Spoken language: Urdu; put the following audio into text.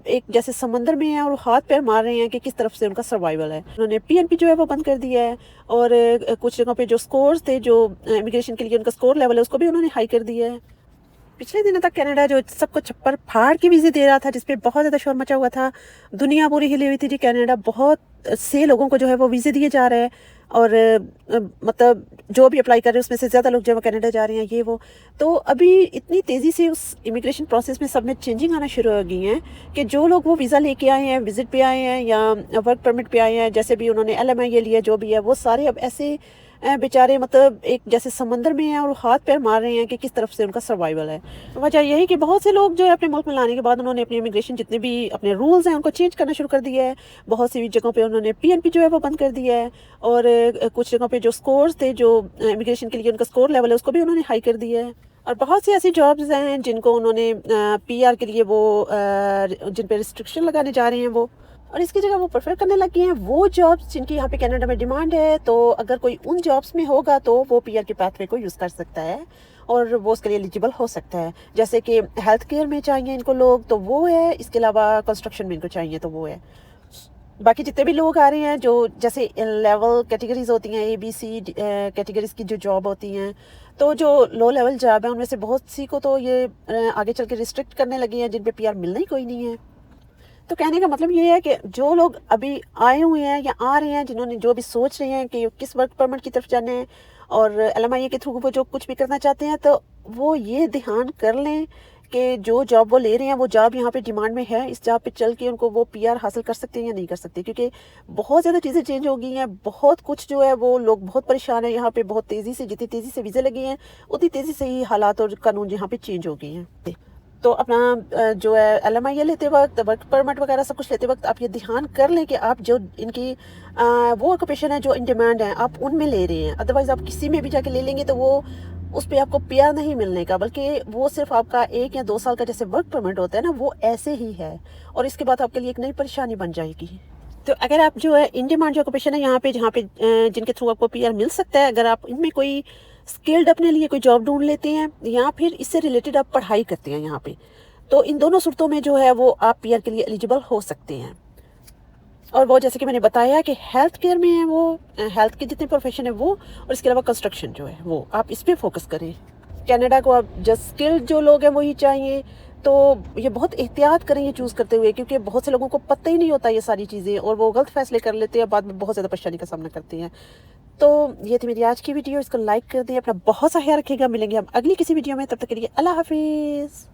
ایک جیسے سمندر میں ہیں اور ہاتھ پیر مار رہے ہیں کہ کس طرف سے ان کا سروائیول ہے. انہوں نے PNP جو ہے وہ بند کر دیا ہے، اور کچھ جگہوں پہ جو سکورز تھے، جو امیگریشن کے لیے ان کا سکور لیول ہے، اس کو بھی انہوں نے ہائی کر دیا ہے. پچھلے دنوں تک کینیڈا جو سب کو چھپر پھاڑ کے ویزے دے رہا تھا، جس پہ بہت زیادہ شور مچا ہوا تھا، دنیا پوری ہلی ہوئی تھی جی. کینیڈا بہت سے لوگوں کو جو ہے وہ ویزے دیے جا رہے ہیں، اور مطلب جو بھی اپلائی کر رہے ہیں اس میں سے زیادہ لوگ جو ہے وہ کینیڈا جا رہے ہیں، یہ وہ. تو ابھی اتنی تیزی سے اس امیگریشن پروسیس میں سب میں چینجنگ آنا شروع ہو گئی ہیں کہ جو لوگ وہ ویزا لے کے آئے ہیں، وزٹ پہ آئے ہیں یا ورک پرمٹ پہ آئے ہیں، جیسے بھی انہوں نے LMI لیا جو بھی ہے، وہ سارے اب ایسے بیچارے مطلب ایک جیسے سمندر میں ہیں اور ہاتھ پیر مار رہے ہیں کہ کس طرف سے ان کا سروائیول ہے. وجہ یہی کہ بہت سے لوگ جو ہے اپنے ملک میں لانے کے بعد انہوں نے اپنی امیگریشن جتنے بھی اپنے رولز ہیں ان کو چینج کرنا شروع کر دیا ہے. بہت سی جگہوں پہ انہوں نے PNP جو ہے وہ بند کر دیا ہے، اور کچھ جگہوں پہ جو سکورز تھے، جو امیگریشن کے لیے ان کا سکور لیول ہے، اس کو بھی انہوں نے ہائی کر دیا ہے. اور بہت سی ایسی جابز ہیں جن کو انہوں نے PR کے لیے وہ جن پہ ریسٹرکشن لگانے جا رہے ہیں وہ، اور اس کی جگہ وہ پریفر کرنے لگے ہیں وہ جابس جن کی یہاں پہ کینیڈا میں ڈیمانڈ ہے. تو اگر کوئی ان جابس میں ہوگا تو وہ PR کے پاتھ وے کو یوز کر سکتا ہے اور وہ اس کے لیے ایلیجیبل ہو سکتا ہے. جیسے کہ ہیلتھ کیئر میں چاہیے ان کو لوگ تو وہ ہے، اس کے علاوہ کنسٹرکشن میں ان کو چاہیے تو وہ ہے. باقی جتنے بھی لوگ آ رہے ہیں جو جیسے لیول کیٹیگریز ہوتی ہیں، ABC کیٹیگریز کی جو جاب ہوتی ہیں، تو جو لو لیول جاب ہیں ان میں سے بہت سی کو تو یہ آگے چل کے ریسٹرکٹ کرنے لگے ہیں جن پہ PR ملنا ہی کوئی نہیں ہے. تو کہنے کا مطلب یہ ہے کہ جو لوگ ابھی آئے ہوئے ہیں یا آ رہے ہیں، جنہوں نے جو بھی سوچ رہے ہیں کہ کس ورک پرمٹ کی طرف جانے ہیں اور LMI کے تھرو وہ جو کچھ بھی کرنا چاہتے ہیں، تو وہ یہ دھیان کر لیں کہ جو جاب وہ لے رہے ہیں وہ جاب یہاں پہ ڈیمانڈ میں ہے، اس جاب پہ چل کے ان کو وہ PR حاصل کر سکتے ہیں یا نہیں کر سکتے. کیونکہ بہت زیادہ چیزیں چینج ہو گئی ہیں، بہت کچھ جو ہے وہ لوگ بہت پریشان ہیں یہاں پہ. بہت تیزی سے، جتنی تیزی سے ویزے لگے ہیں اتنی تیزی سے ہی حالات اور قانون یہاں پہ چینج ہو گئے ہیں. تو اپنا جو ہے LMI لیتے وقت، ورک پرمٹ وغیرہ سب کچھ لیتے وقت آپ یہ دھیان کر لیں کہ آپ جو ان کی وہ آکوپیشن ہے جو ان ڈیمانڈ ہیں آپ ان میں لے رہے ہیں. ادروائز آپ کسی میں بھی جا کے لے لیں گے تو وہ اس پہ آپ کو PR نہیں ملنے کا، بلکہ وہ صرف آپ کا 1 یا 2 سال کا جیسے ورک پرمٹ ہوتا ہے نا، وہ ایسے ہی ہے، اور اس کے بعد آپ کے لیے ایک نئی پریشانی بن جائے گی. تو اگر آپ جو ہے ان ڈیمانڈ جو آکوپیشن ہے یہاں پہ، جہاں پہ جن کے تھرو آپ کو PR مل سکتا ہے، اگر آپ ان میں کوئی اسکلڈ اپنے لیے کوئی جاب ڈھونڈ لیتے ہیں یا پھر اس سے ریلیٹڈ آپ پڑھائی کرتے ہیں یہاں پہ، تو ان دونوں صورتوں میں جو ہے وہ آپ PR کے لیے ایلیجیبل ہو سکتے ہیں. اور وہ جیسے کہ میں نے بتایا کہ ہیلتھ کیئر میں ہے، وہ ہیلتھ کے جتنے پروفیشن ہے وہ، اور اس کے علاوہ کنسٹرکشن جو ہے وہ، آپ اس پہ فوکس کریں. کینیڈا کو اب جسٹ اسکلڈ جو لوگ ہیں وہی چاہیے، تو یہ بہت احتیاط کریں یہ چوز کرتے ہوئے، کیونکہ بہت سے لوگوں کو پتہ ہی نہیں ہوتا یہ ساری چیزیں، اور وہ غلط فیصلے کر لیتے ہیں، بعد میں بہت زیادہ پریشانی کا سامنا کرتے ہیں. تو یہ تھی میری آج کی ویڈیو، اس کو لائک کر دیں، اپنا بہت سا خیال رکھیے گا. ملیں گے ہم اگلی کسی ویڈیو میں، تب تک کے لیے اللہ حافظ.